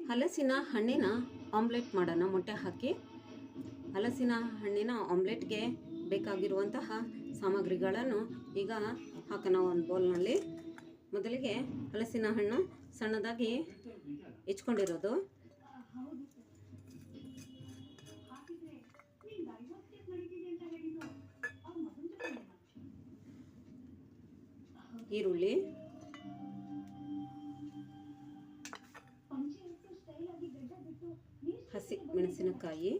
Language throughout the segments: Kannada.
ಹಲಸಿನ ಹಣ್ಣಿನ ಆಮ್ಲೆಟ್ ಮಾಡೋಣ. ಮೊಟ್ಟೆ ಹಾಕಿ ಹಲಸಿನ ಹಣ್ಣಿನ ಆಮ್ಲೆಟ್ಗೆ ಬೇಕಾಗಿರುವಂತಹ ಸಾಮಗ್ರಿಗಳನ್ನು ಈಗ ಹಾಕೋಣ ಒಂದು ಬೌಲ್ನಲ್ಲಿ. ಮೊದಲಿಗೆ ಹಲಸಿನ ಹಣ್ಣು ಸಣ್ಣದಾಗಿ ಹೆಚ್ಕೊಂಡಿರೋದು, ಈರುಳ್ಳಿ, ಹಸಿ ಮೆಣಸಿನಕಾಯಿ,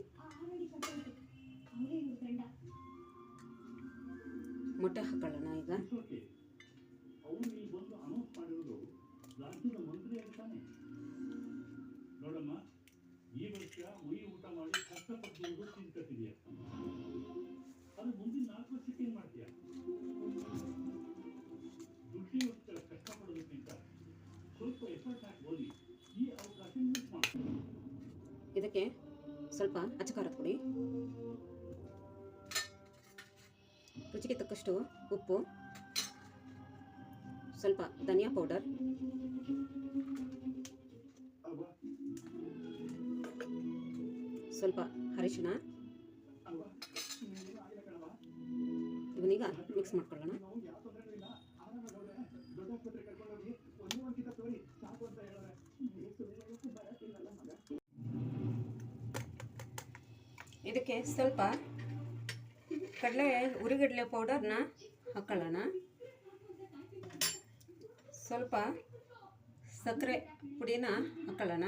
ಮೊಟ್ಟೆ ಹಾಕೊಳ್ಳೋಣ. ಈಗ ಈ ವರ್ಷ ಊಟ ಮಾಡಿ ಕಷ್ಟಪಟ್ಟು ತಿಂತಿದೀಯ, ಅದು ಮುಂದಿನ 4 ವರ್ಷಕ್ಕೆ ಏನ್ ಮಾಡ್ತೀಯ? ದುಡ್ಡಿಗೋಸ್ಕರ ಕಷ್ಟಪಡೋದಕ್ಕಿಂತ ಸ್ವಲ್ಪ ಎಫರ್ಟ್ ಹಾಕಿ ಓದಿ, ಈ ಅವಕಾಶ ಮಿಸ್ ಮಾಡ್ತೀವಿ. ಇದಕ್ಕೆ ಸ್ವಲ್ಪ ಅಚ್ಚಕಾರ ಪುಡಿ, ರುಚಿಗೆ ತಕ್ಕಷ್ಟು ಉಪ್ಪು, ಸ್ವಲ್ಪ ಧನಿಯಾ ಪೌಡರ್, ಸ್ವಲ್ಪ ಅರಿಶಿಣ. ಇವನೀಗ ಮಿಕ್ಸ್ ಮಾಡ್ಕೊಳ್ಳೋಣ. ಇದಕ್ಕೆ ಸ್ವಲ್ಪ ಉರಿಗಡಲೆ ಪೌಡರ್ನ ಹಾಕೊಳ್ಳೋಣ. ಸ್ವಲ್ಪ ಸಕ್ಕರೆ ಪುಡಿನ ಹಾಕೊಳ್ಳೋಣ.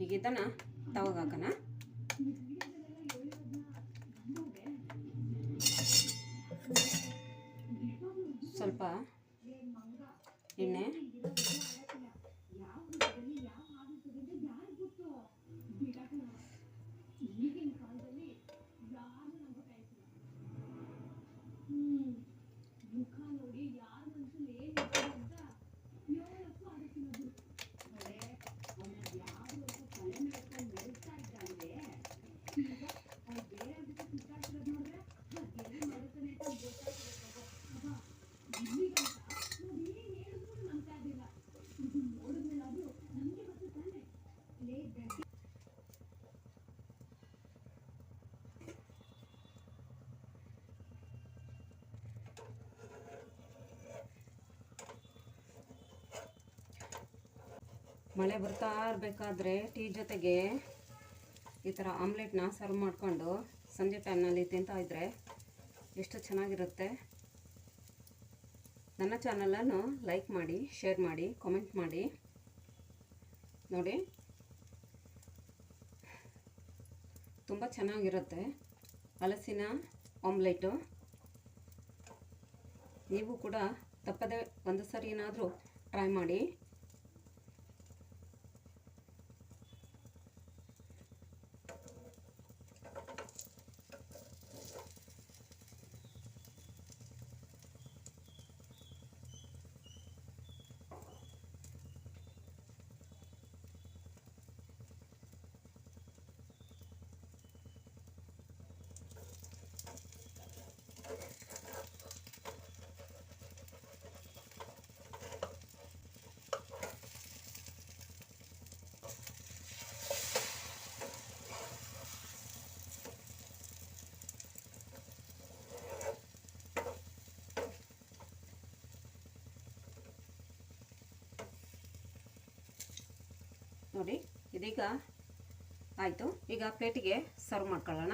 ಈಗ ಇದನ್ನು ತವಾಗ ಹಾಕೋಣ. ಸ್ವಲ್ಪ ಎಣ್ಣೆ, ಮಳೆ ಬರ್ತಾ ಇರಬೇಕಾದ್ರೆ ಟೀ ಜೊತೆಗೆ ಈ ಥರ ಆಮ್ಲೆಟ್ನ ಸರ್ವ್ ಮಾಡಿಕೊಂಡು ಸಂಜೆ ಟೈಮ್ನಲ್ಲಿ ತಿಂತಾ ಇದ್ದರೆ ಎಷ್ಟು ಚೆನ್ನಾಗಿರುತ್ತೆ. ನನ್ನ ಚಾನಲನ್ನು ಲೈಕ್ ಮಾಡಿ, ಶೇರ್ ಮಾಡಿ, ಕಾಮೆಂಟ್ ಮಾಡಿ. ನೋಡಿ, ತುಂಬ ಚೆನ್ನಾಗಿರುತ್ತೆ ಹಲಸಿನ ಆಮ್ಲೆಟು. ನೀವು ಕೂಡ ತಪ್ಪದೆ ಒಂದು ಸರಿ ಏನಾದರೂ ಟ್ರೈ ಮಾಡಿ. ನೋಡಿ, ಇದೀಗ ಆಯಿತು. ಈಗ ಪ್ಲೇಟಿಗೆ ಸರ್ವ್ ಮಾಡ್ಕೊಳ್ಳೋಣ.